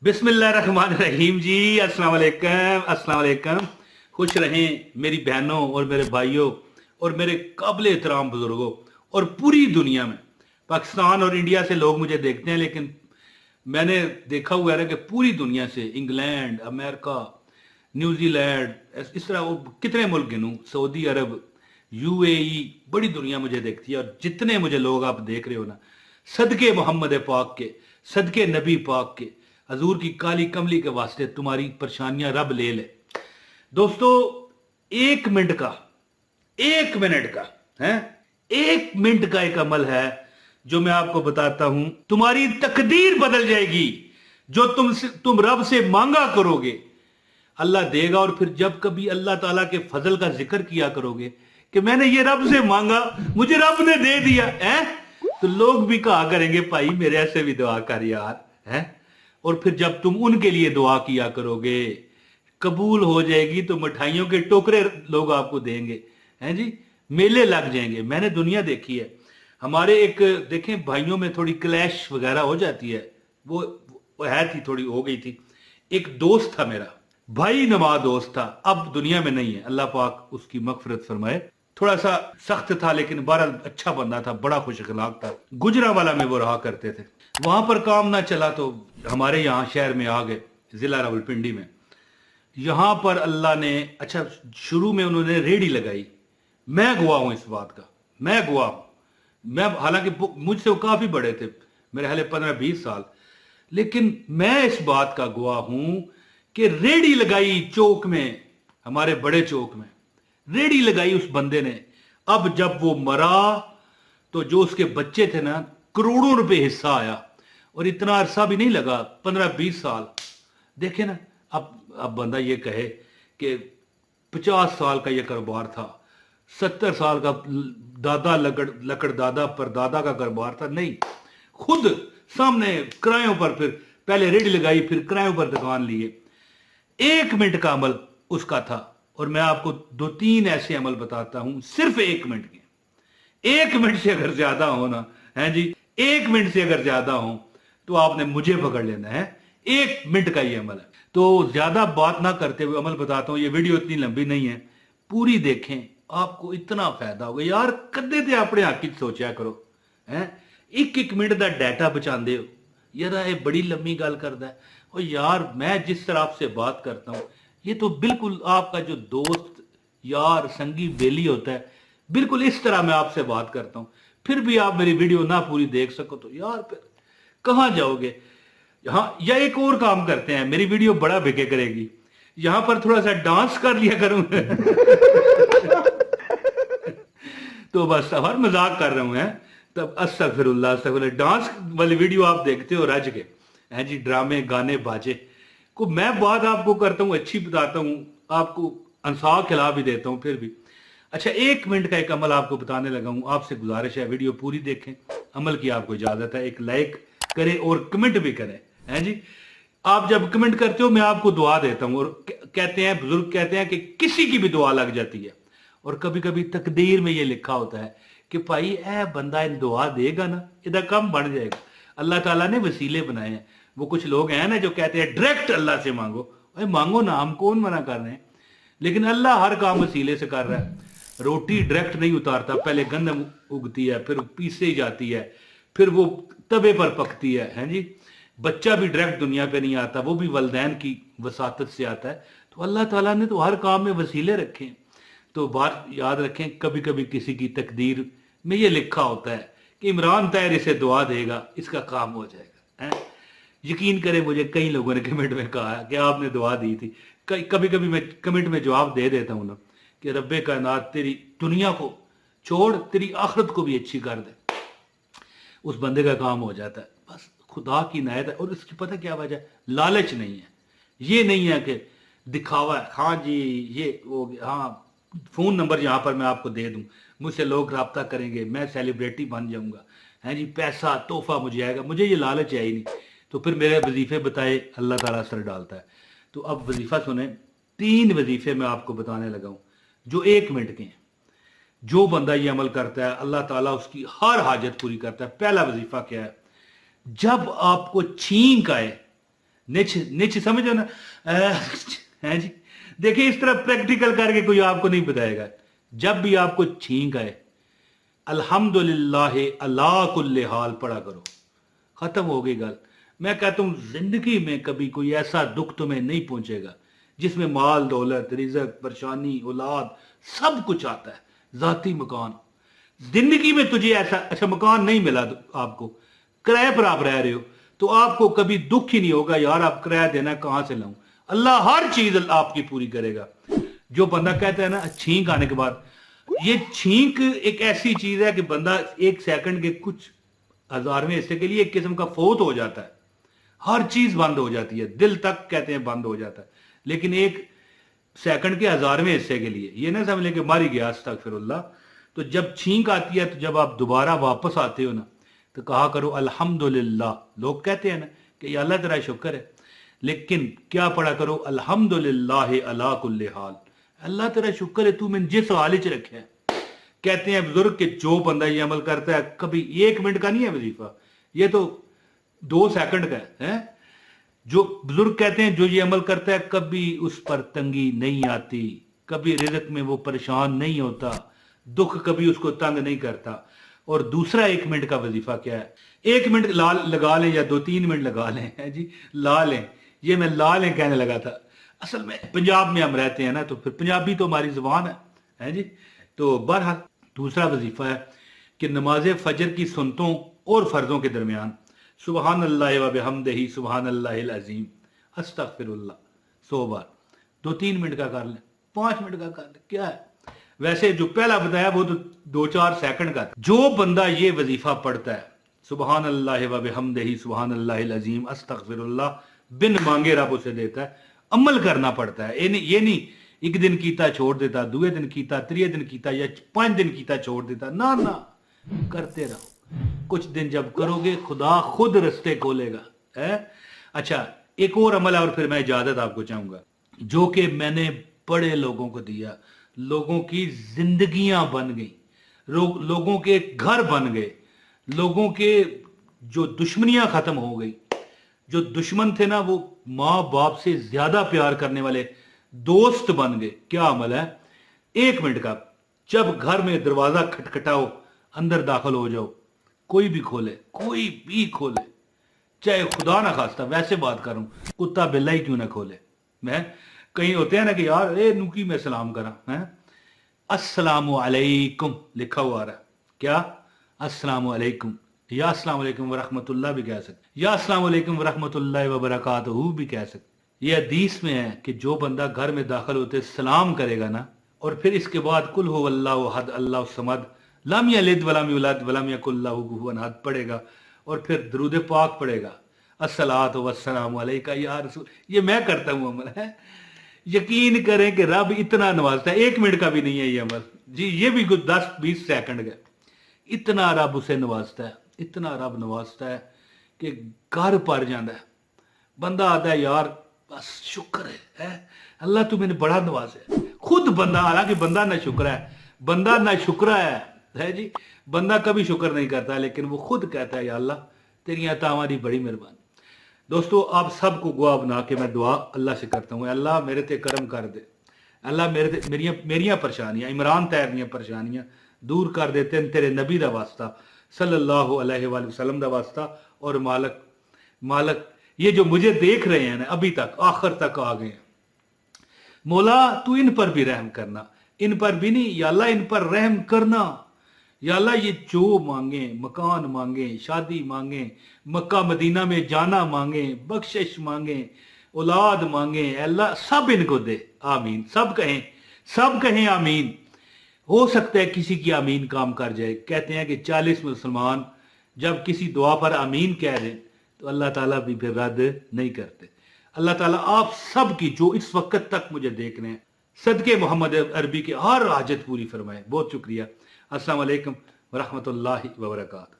बिस्मिल्लाहिर्रहमानिर्रहीम जी। अस्सलाम वालेकुम। खुश रहें मेरी बहनों और मेरे भाइयों और मेरे काबिल एहतराम बुजुर्गों और पूरी दुनिया में। पाकिस्तान और इंडिया से लोग मुझे देखते हैं, लेकिन मैंने देखा हुआ है कि पूरी दुनिया से, इंग्लैंड, अमेरिका, न्यूजीलैंड, इस तरह वो कितने मुल्क गिनूं, सऊदी अरब, यूएई, बड़ी दुनिया मुझे देखती है। और जितने मुझे लोग आप देख रहे हो ना, सदके मोहम्मद पाक के, सदके नबी पाक के, हजूर की काली कमली के वास्ते तुम्हारी परेशानियां रब ले ले। दोस्तों, एक मिनट का है, एक मिनट का एक अमल है जो मैं आपको बताता हूं, तुम्हारी तकदीर बदल जाएगी। जो तुम रब से मांगा करोगे अल्लाह देगा। और फिर जब कभी अल्लाह ताला के फजल का जिक्र किया करोगे कि मैंने ये रब से मांगा, मुझे रब ने दे दिया है, तो लोग भी कहा करेंगे भाई मेरे ऐसे भी दुआ कर यार है। और फिर जब तुम उनके लिए दुआ किया करोगे, कबूल हो जाएगी, तो मिठाइयों के टोकरे लोग आपको देंगे, हैं जी, मेले लग जाएंगे। मैंने दुनिया देखी है। हमारे एक देखें भाइयों में थोड़ी क्लैश वगैरह हो जाती है, वो है थी, थोड़ी हो गई थी। एक दोस्त था मेरा, भाई नमा दोस्त था, अब दुनिया में नहीं है, अल्लाह पाक उसकी मगफिरत फरमाए। थोड़ा सा सख्त था लेकिन बहरहाल अच्छा बंदा था, बड़ा खुश अखलाक था। गुजरांवाला में वो रहा करते थे। वहां पर काम ना चला तो हमारे यहाँ शहर में आ गए, जिला रावलपिंडी में। यहां पर अल्लाह ने, अच्छा शुरू में उन्होंने रेडी लगाई। मैं गवाह हूं इस बात का, मैं गवाह हूं। मैं हालांकि मुझसे वो काफी बड़े थे, मेरे हाले 15-20 साल, लेकिन मैं इस बात का गवाह हूं कि रेडी लगाई चौक में, हमारे बड़े चौक में रेडी लगाई उस बंदे ने। अब जब वो मरा तो जो उसके बच्चे थे ना, करोड़ों रुपए हिस्सा आया। और इतना अरसा भी नहीं लगा, 15-20 साल। देखे ना, अब बंदा ये कहे कि 50 साल का ये कारोबार था, 70 साल का दादा लकड़ दादा पर दादा का कारोबार था। नहीं, खुद सामने किरायों पर, फिर पहले रेडी लगाई, फिर किरायों पर दुकान लिए। 1 मिनट का अमल उसका था। और मैं आपको 2-3 ऐसे अमल बताता हूं, सिर्फ 1 मिनट के। 1 मिनट से अगर ज्यादा हो ना, है जी, 1 मिनट से अगर ज्यादा हो तो आपने मुझे पकड़ लेना है। 1 मिनट का ये अमल है। तो ज्यादा बात ना करते हुए अमल बताता हूं। ये वीडियो इतनी लंबी नहीं है, पूरी देखें, आपको इतना फायदा होगा यार। कदे ते अपने हक च सोचा करो, है 1-1 मिनट का डाटा बचाते हो यार। ये बड़ी लंबी गल करता है। और यार मैं जिस तरह आपसे बात करता हूं, ये तो बिल्कुल आपका जो दोस्त यार संगी बेली होता है, बिल्कुल इस तरह मैं आपसे बात करता हूं। फिर भी आप मेरी वीडियो ना पूरी देख सको तो यार फिर कहां जाओगे। हाँ, या एक और काम करते हैं, मेरी वीडियो बड़ा बिके करेगी, यहां पर थोड़ा सा डांस कर लिया करूं। तो बस हर मजाक कर रहा हूं है, तब अस्तगफिरुल्लाह। डांस वाली वीडियो आप देखते हो रज के, हैं जी, ड्रामे गाने बाजे को मैं बात आपको करता हूं, अच्छी बताता हूं, आपको अंसा खिला भी देता हूं। फिर भी अच्छा, 1 मिनट का एक अमल आपको बताने लगा हूं। आपसे गुजारिश है वीडियो पूरी देखें, अमल की आपको इजाजत है। एक लाइक करें और कमेंट भी करें, हैं जी। आप जब कमेंट करते हो मैं आपको दुआ देता हूं। और कहते हैं, बुजुर्ग कहते हैं कि किसी की भी दुआ लग जाती है। और कभी कभी तकदीर में ये लिखा होता है कि भाई ए बंदा इन दुआ देगा ना, इधर कम बढ़ जाएगा। अल्लाह ताला ने वसीले बनाए हैं। वो कुछ लोग हैं ना जो कहते हैं डायरेक्ट अल्लाह से मांगो। भाई मांगो ना, हम कौन मना कर रहे हैं, लेकिन अल्लाह हर काम वसीले से कर रहा है। रोटी डायरेक्ट नहीं उतारता, पहले गंदम उगती है, फिर पीसे जाती है, फिर वो तवे पर पकती है जी। बच्चा भी डायरेक्ट दुनिया पे नहीं आता, वो भी वलदैन की वसातत से आता है। तो अल्लाह ताला ने तो हर काम में वसीले रखे हैं। तो बात याद रखें, कभी कभी किसी की तकदीर में ये लिखा होता है कि इमरान तैर इसे दुआ देगा, इसका काम हो जाएगा, है? यकीन करें, मुझे कई लोगों ने कमेंट में कहा कि आपने दुआ दी थी। कभी कभी मैं कमेंट में जवाब दे देता हूं ना कि रब्बे कायनात तेरी दुनिया को छोड़ तेरी आखिरत को भी अच्छी कर दे, उस बंदे का काम हो जाता है। बस खुदा की नायत है। और इसकी पता क्या वजह है? लालच नहीं है। ये नहीं है कि दिखावा है, हाँ जी ये हो गया, हाँ फोन नंबर यहां पर मैं आपको दे दूं, मुझसे लोग रब्ता करेंगे, मैं सेलिब्रिटी बन जाऊंगा, है जी, पैसा तोहफा मुझे आएगा। मुझे ये लालच है ही नहीं। तो फिर मेरे वजीफे बताए अल्लाह ताला असर डालता है। तो अब वजीफा सुने, 3 वजीफे मैं आपको बताने लगा हूं जो 1 मिनट के हैं। जो बंदा ये अमल करता है अल्लाह ताला उसकी हर हाजत पूरी करता है। पहला वजीफा क्या है? जब आपको छींक आए, निच निच समझो ना, है जी। देखिए इस तरह प्रैक्टिकल करके कोई आपको नहीं बताएगा। जब भी आपको छींक आए अल्हम्दुलिल्लाह अला कुल्ले हाल पढ़ा करो, खत्म हो गई गल। मैं कहता हूं जिंदगी में कभी कोई ऐसा दुख तुम्हें नहीं पहुंचेगा जिसमें माल दौलत रिजक परेशानी औलाद सब कुछ आता है, जाती मकान। जिंदगी में तुझे ऐसा अच्छा मकान नहीं मिला आपको, किराए पर आप रह रहे हो, तो आपको कभी दुख ही नहीं होगा यार आप किराया देना कहां से लाऊं। अल्लाह हर चीज आपकी पूरी करेगा। जो बंदा कहता है ना छींक आने के बाद, ये छींक एक ऐसी चीज है कि बंदा एक सेकंड के कुछ हजारवें हिस्से के लिए एक किस्म का फौत हो जाता है, हर चीज बंद हो जाती है, दिल तक कहते हैं बंद हो जाता है। लेकिन एक सेकंड के हजारवें हिस्से के लिए ये ना समझ लें कि मर गया अस्तगफिरुल्लाह। तो जब छींक आती है तो जब आप दोबारा वापस आते हो ना तो कहा करो अल्हम्दुलिल्लाह। लोग कहते हैं ना कि अल्लाह तेरा शुक्र है, लेकिन क्या पढ़ा करो अल्हम्दुलिल्लाह अला कुल्ले हाल, अल्लाह तेरा शुक्र है तू मैंने जिस हाल च रखे है। कहते हैं बुजुर्ग कि जो बंदा ये अमल करता है, कभी 1 मिनट का नहीं है वजीफा, ये तो 2 सेकंड का है। जो बुजुर्ग कहते हैं जो ये अमल करता है कभी उस पर तंगी नहीं आती, कभी रिज़्क़ में वो परेशान नहीं होता, दुख कभी उसको तंग नहीं करता। और दूसरा 1 मिनट का वजीफा क्या है, 1 मिनट लगा लें या 2-3 मिनट लगा लें, है जी ला लें। ये मैं ला लें कहने लगा था, असल में पंजाब में हम रहते हैं ना तो फिर पंजाबी तो हमारी जुबान है जी। तो बहरहाल दूसरा वजीफा है कि नमाज फजर की सुन्नतों और फर्जों के दरमियान सुबहान अल्लाह व बिहम्दिही सुबहान अल्लाहिल अज़ीम अस्तगफिरुल्लाह 100 बार। 2-3 मिनट का कर लें, 5 मिनट का कर लें, क्या है। वैसे जो पहला बताया वो तो 2-4 सेकंड का। जो बंदा ये वजीफा पढ़ता है सुबहान अल्लाह व बिहम्दिही सुबहान अल्लाहिल अज़ीम अस्तगफिरुल्लाह, बिन मांगे रब उसे देता है। अमल करना पड़ता है, ये नहीं एक दिन कीता छोड़ देता, दूसरे दिन कीता, त्रीजे दिन कीता या 5 दिन कीता छोड़ देता, ना ना करते रहो। कुछ दिन जब करोगे खुदा खुद रास्ते खोलेगा है। अच्छा एक और अमल है और फिर मैं इजाजत आपको चाहूंगा, जो कि मैंने बड़े लोगों को दिया, लोगों की जिंदगियां बन गई, लोगों के घर बन गए, लोगों के जो दुश्मनियां खत्म हो गई। जो दुश्मन थे ना वो माँ बाप से ज्यादा प्यार करने वाले दोस्त बन गए। क्या अमल है, 1 मिनट का, जब घर में दरवाजा खटखटाओ अंदर दाखिल हो जाओ, कोई भी खोले, चाहे खुदा ना खास्ता वैसे बात करूं कुत्ता बिल्ला ही क्यों ना खोले। मैं कहीं होते हैं ना कि यार ए नुकी में सलाम करा है, अस्सलामु अलैकुम लिखा हुआ आ रहा है, क्या अस्सलामु अलैकुम, या अस्सलाम वालेकुम व रहमतुल्लाह भी कह सकते, या अस्सलाम वालेकुम व रहमतुल्लाहि व बरकातहू भी कह सकते। ये हदीस में है कि जो बंदा घर में दाखिल होते सलाम करेगा ना और फिर इसके बाद कुल हु अल्लाहु अहद अल्लाहु समद लम यलिद वलम यूलद वलम यकुल लहू कुफुवन अहद पढ़ेगा और फिर दरूद पाक पढ़ेगा अस्सलातु वस्सलामु अलैका या रसूल। ये मैं करता हूँ अमल है, यकीन करें कि रब इतना नवाजता है। 1 मिनट का भी नहीं है ये अमल जी, ये भी कुछ 10-20 सेकंड का, इतना रब उसे नवाजता है, इतना रब नवाजता है कि घर पर जाता है। बंदा आता है यार बस शुक्र है अल्लाह तू मैंने बड़ा नवाजा है। खुद बंदा, हालांकि बंदा ना शुक्र है जी, बंदा कभी शुक्र नहीं करता, लेकिन वो खुद कहता है या अल्लाह तेरी अतावां दी बड़ी मेहरबानी। दोस्तों आप सबको गुआह बना के मैं दुआ अल्लाह से करता हूँ, अल्लाह मेरे ते करम कर दे, अल्लाह मेरियां परेशानियां, इमरान तैर दियां परेशानियां दूर कर देते हैं तेरे नबी दा वास्ता सल्लल्लाहु अलैहि वसल्लम दा वास्ता। और मालक ये जो मुझे देख रहे हैं ना अभी तक आखिर तक आ गए हैं, मौला तू इन पर भी रहम करना, इन पर भी नहीं या अल्लाह इन पर रहम करना या अल्लाह। ये जो मांगे, मकान मांगे, शादी मांगे, मक्का मदीना में जाना मांगे, बख्शिश मांगे, औलाद मांगे, अल्लाह सब इनको दे, आमीन। सब कहें आमीन। हो सकता है किसी की आमीन काम कर जाए। कहते हैं कि 40 मुसलमान जब किसी दुआ पर आमीन कह दें तो अल्लाह ताला भी फिर रद्द नहीं करते। अल्लाह ताला आप सब की जो इस वक्त तक मुझे देख रहे हैं सदके मोहम्मद अरबी के हर हाजत पूरी फरमाए। बहुत शुक्रिया। अस्सलाम वालेकुम व रहमतुल्लाहि व बरकातहू।